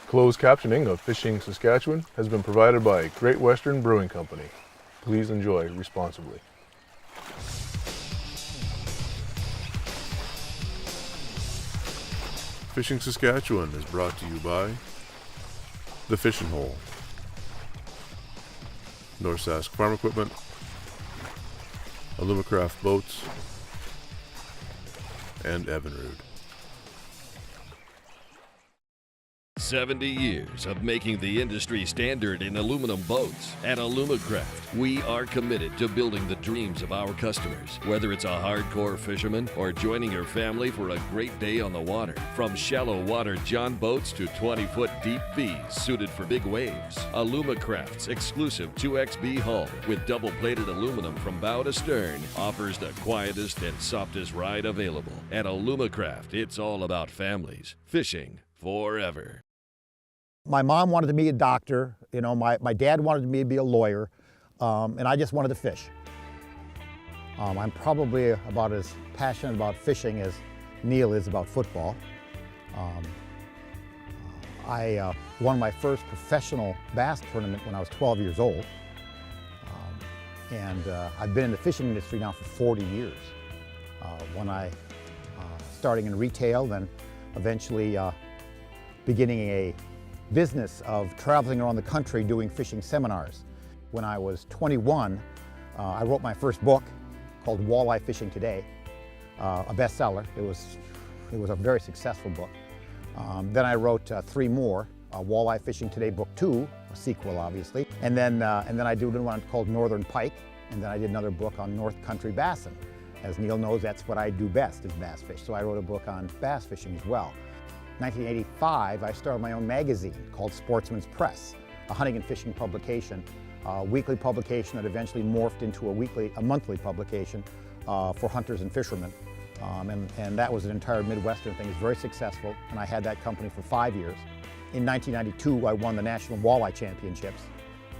Closed captioning of Fishing Saskatchewan has been provided by Great Western Brewing Company. Please enjoy responsibly. Fishing Saskatchewan is brought to you by The Fishing Hole, North Sask Farm Equipment, Alumacraft Boats, and Evinrude. 70 years of making the industry standard in aluminum boats. At Alumacraft, we are committed to building the dreams of our customers. Whether it's a hardcore fisherman or joining your family for a great day on the water. From shallow water John boats to 20-foot deep V's suited for big waves. Alumacraft's exclusive 2XB hull with double-plated aluminum from bow to stern offers the quietest and softest ride available. At Alumacraft, it's all about families. Fishing forever. My mom wanted me to be a doctor, my dad wanted me to be a lawyer, and I just wanted to fish. I'm probably about as passionate about fishing as Neil is about football. I won my first professional bass tournament when I was 12 years old, and I've been in the fishing industry now for 40 years. When I starting in retail, then eventually beginning a business of traveling around the country doing fishing seminars. When I was 21, I wrote my first book called Walleye Fishing Today, a bestseller. It was a very successful book. Then I wrote 3 more, Walleye Fishing Today Book 2, a sequel obviously, and then I did one called Northern Pike, and then I did another book on North Country Bassin. As Neil knows, that's what I do best, is bass fish, so I wrote a book on bass fishing as well. 1985, I started my own magazine called Sportsman's Press, a hunting and fishing publication, a weekly publication that eventually morphed into a monthly publication for hunters and fishermen. And that was an entire Midwestern thing. It was very successful, and I had that company for 5 years. In 1992, I won the National Walleye Championships.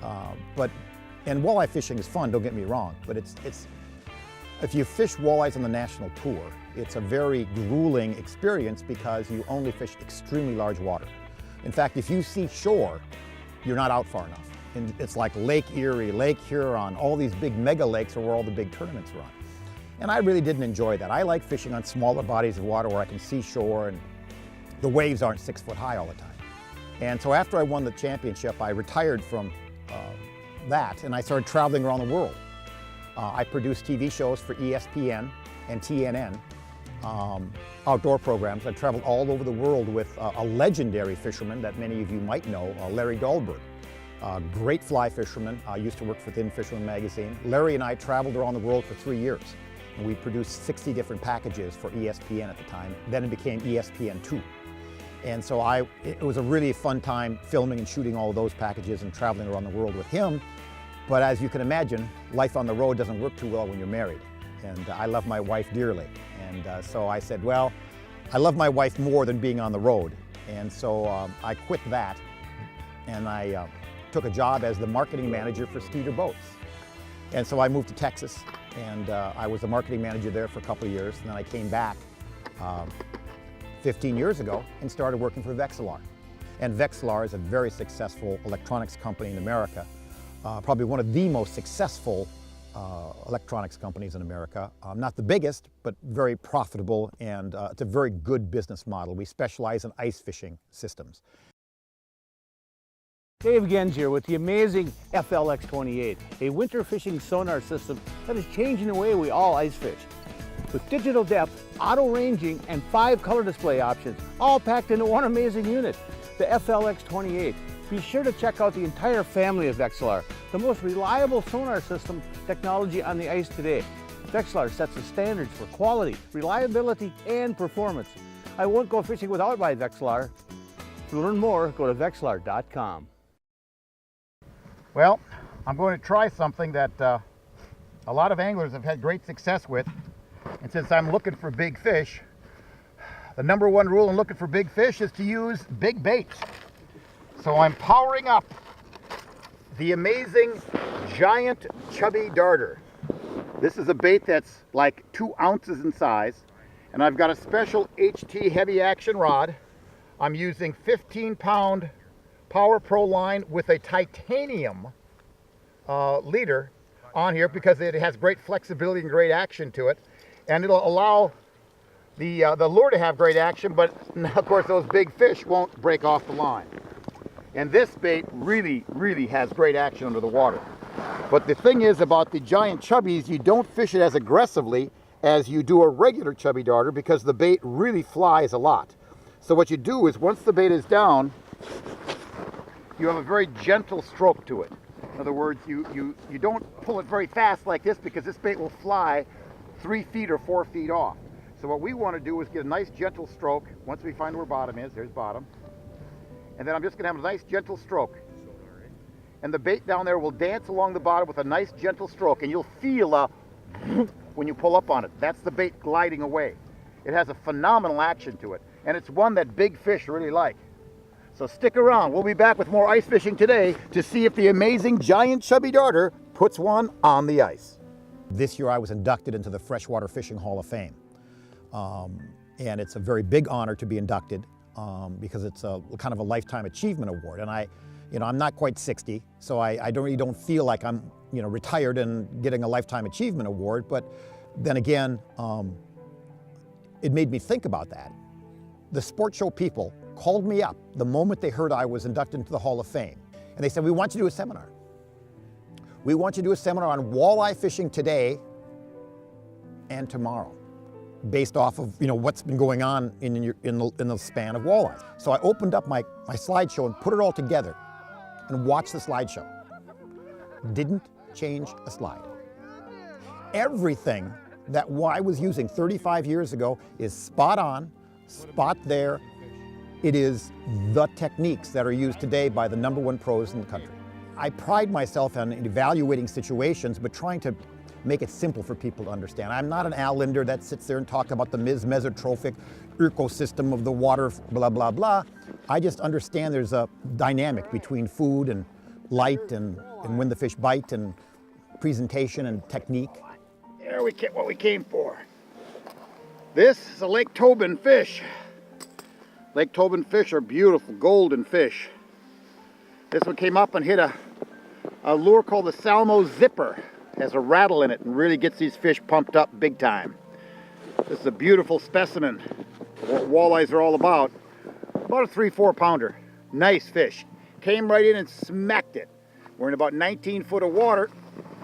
And walleye fishing is fun, don't get me wrong, but if you fish walleyes on the national tour, it's a very grueling experience because you only fish extremely large water. In fact, if you see shore, you're not out far enough. And it's like Lake Erie, Lake Huron, all these big mega lakes are where all the big tournaments run. And I really didn't enjoy that. I like fishing on smaller bodies of water where I can see shore and the waves aren't 6 foot high all the time. And so after I won the championship, I retired from that and I started traveling around the world. I produced TV shows for ESPN and TNN, outdoor programs. I traveled all over the world with a legendary fisherman that many of you might know, Larry Dahlberg. Great fly fisherman, used to work for Thin Fisherman magazine. Larry and I traveled around the world for 3 years, and we produced 60 different packages for ESPN at the time. Then it became ESPN2. And so it was a really fun time filming and shooting all of those packages and traveling around the world with him. But as you can imagine, life on the road doesn't work too well when you're married. And I love my wife dearly. And so I said, well, I love my wife more than being on the road. And so I quit that and I took a job as the marketing manager for Skeeter Boats. And so I moved to Texas and I was the marketing manager there for a couple of years. And then I came back 15 years ago and started working for Vexilar. And Vexilar is a very successful electronics company in America. Probably one of the most successful electronics companies in America. Not the biggest, but very profitable, and it's a very good business model. We specialize in ice fishing systems. Dave Gens here with the amazing FLX28, a winter fishing sonar system that is changing the way we all ice fish. With digital depth, auto ranging, and 5 color display options, all packed into one amazing unit, the FLX28. Be sure to check out the entire family of Vexilar, the most reliable sonar system technology on the ice today. Vexilar sets the standards for quality, reliability, and performance. I won't go fishing without my Vexilar. To learn more, go to Vexilar.com. Well, I'm going to try something that a lot of anglers have had great success with. And since I'm looking for big fish, the #1 rule in looking for big fish is to use big baits. So I'm powering up the amazing giant chubby darter. This is a bait that's like 2 ounces in size, and I've got a special HT heavy action rod I'm using 15-pound Power Pro line with a titanium leader on here because it has great flexibility and great action to it, and it'll allow the lure to have great action, but of course those big fish won't break off the line. And this bait really, really has great action under the water. But the thing is about the giant chubbies, you don't fish it as aggressively as you do a regular chubby darter because the bait really flies a lot. So what you do is once the bait is down, you have a very gentle stroke to it. In other words, you don't pull it very fast like this because this bait will fly 3 feet or 4 feet off. So what we want to do is get a nice gentle stroke. Once we find where bottom is, there's bottom. And then I'm just going to have a nice gentle stroke. And the bait down there will dance along the bottom with a nice gentle stroke. And you'll feel a when you pull up on it. That's the bait gliding away. It has a phenomenal action to it. And it's one that big fish really like. So stick around. We'll be back with more ice fishing today to see if the amazing giant chubby darter puts one on the ice. This year I was inducted into the Freshwater Fishing Hall of Fame. And it's a very big honor to be inducted because it's a kind of a lifetime achievement award. And I'm not quite 60, so I really don't feel like I'm retired and getting a lifetime achievement award. But then again, it made me think about that. The Sport Show people called me up the moment they heard I was inducted into the Hall of Fame. And they said, we want you to do a seminar. We want you to do a seminar on walleye fishing today and tomorrow, based off of what's been going on in the span of walleye. So I opened up my slideshow and put it all together and watched the slideshow. Didn't change a slide. Everything that I was using 35 years ago is spot on, spot there. It is the techniques that are used today by the #1 pros in the country. I pride myself on evaluating situations, but trying to make it simple for people to understand. I'm not an Al Linder that sits there and talks about the mesotrophic ecosystem of the water, blah, blah, blah. I just understand there's a dynamic between food and light and when the fish bite and presentation and technique. There we get what we came for. This is a Lake Tobin fish. Lake Tobin fish are beautiful, golden fish. This one came up and hit a lure called the Salmo Zipper. Has a rattle in it and really gets these fish pumped up big time. This is a beautiful specimen of what walleyes are all about. About a 3-4 pounder. Nice fish. Came right in and smacked it. We're in about 19 foot of water.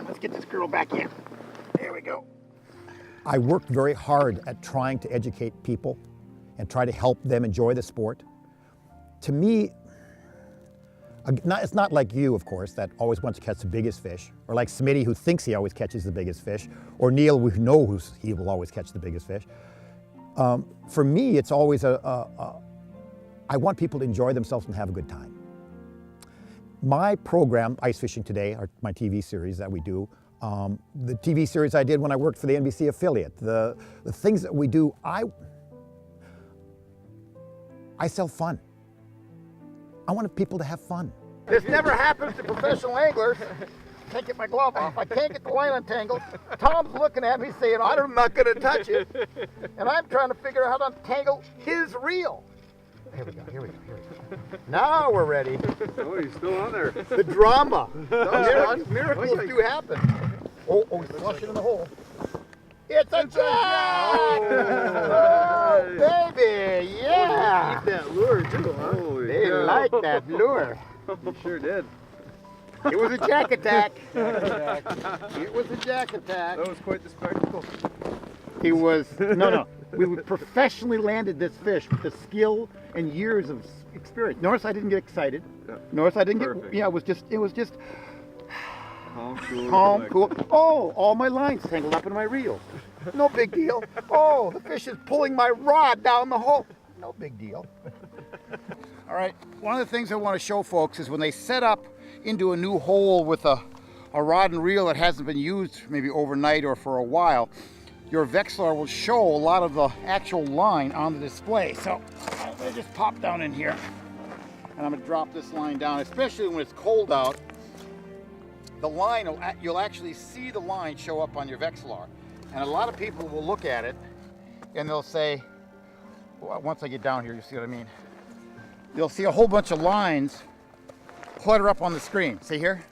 Let's get this girl back in. There we go. I worked very hard at trying to educate people and try to help them enjoy the sport. To me, it's not like you, of course, that always wants to catch the biggest fish, or like Smitty, who thinks he always catches the biggest fish, or Neil, who knows he will always catch the biggest fish. For me, it's always I want people to enjoy themselves and have a good time. My program, Ice Fishing Today, my TV series that we do, the TV series I did when I worked for the NBC affiliate, the things that we do, I sell fun. I want people to have fun. This never happens to professional anglers. Can't get my glove off. I can't get the line untangled. Tom's looking at me saying, I'm not going to touch it. And I'm trying to figure out how to untangle his reel. Here we go. Now we're ready. Oh, he's still on there. The drama. Miracles do happen. Oh, he's flushing in the hole. It's a jack! Oh, baby, yeah! Eat that lure too, huh? They like that lure. You sure did. It was a jack attack. It was a jack attack. That was quite the spectacle. It was, no. We professionally landed this fish with the skill and years of experience. Notice I didn't get excited. Yeah. Notice I didn't Perfect. get, it was just Calm, cool. Oh, all my lines tangled up in my reel. No big deal. Oh, the fish is pulling my rod down the hole. No big deal. All right, one of the things I want to show folks is when they set up into a new hole with a rod and reel that hasn't been used maybe overnight or for a while, your Vexilar will show a lot of the actual line on the display. So I'm going to just pop down in here and I'm going to drop this line down, especially when it's cold out. The line, you'll actually see the line show up on your Vexilar. And a lot of people will look at it and they'll say, well, once I get down here, you see what I mean? you'll see a whole bunch of lines clutter up on the screen. See here?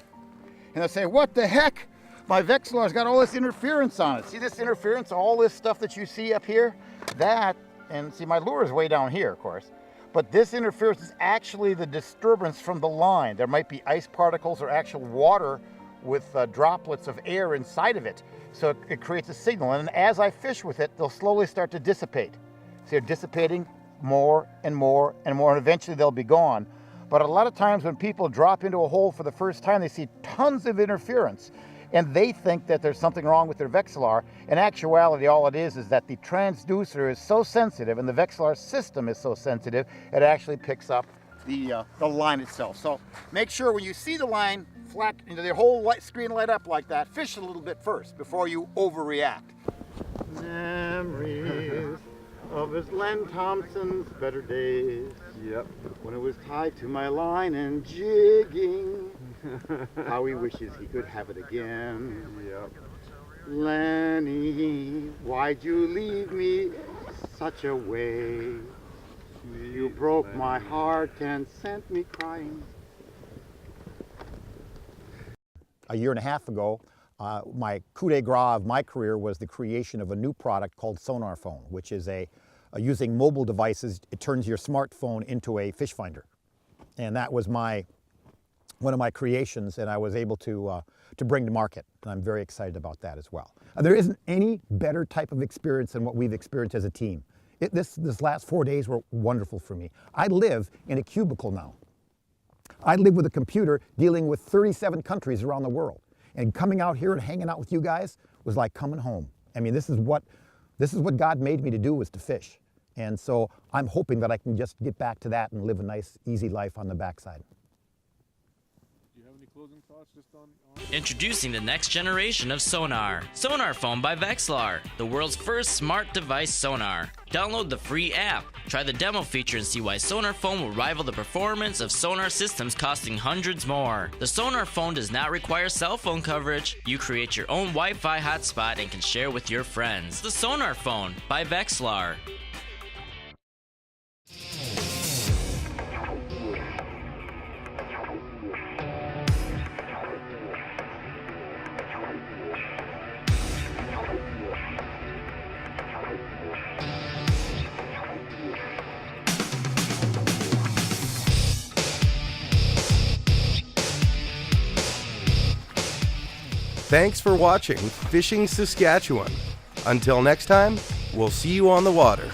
And they'll say, what the heck? My Vexilar's got all this interference on it. See this interference, all this stuff that you see up here? That, and see my lure is way down here, of course. But this interference is actually the disturbance from the line. There might be ice particles or actual water with droplets of air inside of it. So it creates a signal. And as I fish with it, they'll slowly start to dissipate. So they're dissipating more and more and more, and eventually they'll be gone. But a lot of times when people drop into a hole for the first time, they see tons of interference. And they think that there's something wrong with their Vexilar. In actuality, all it is that the transducer is so sensitive and the Vexilar system is so sensitive, it actually picks up the line itself. So make sure when you see the line flat, the whole screen light up like that, fish a little bit first before you overreact. Memories of his Len Thompson's better days. Yep. When it was tied to my line and jigging. How he wishes he could have it again. Yep. Lenny, why'd you leave me such a way? You broke my heart and sent me crying. A year and a half ago, my coup de grace of my career was the creation of a new product called Sonar Phone, which is using mobile devices, it turns your smartphone into a fish finder. And that was one of my creations, and I was able to bring to market. And I'm very excited about that as well. There isn't any better type of experience than what we've experienced as a team. This last 4 days were wonderful for me. I live in a cubicle now. I live with a computer dealing with 37 countries around the world. And coming out here and hanging out with you guys was like coming home. I mean, this is what God made me to do, was to fish. And so I'm hoping that I can just get back to that and live a nice, easy life on the backside. Closing thoughts just on Introducing the next generation of sonar. Sonar Phone by Vexilar, the world's first smart device sonar. Download the free app. Try the demo feature and see why Sonar Phone will rival the performance of sonar systems costing hundreds more. The Sonar Phone does not require cell phone coverage. You create your own Wi-Fi hotspot and can share with your friends. The Sonar Phone by Vexilar. Thanks for watching Fishing Saskatchewan. Until next time, we'll see you on the water.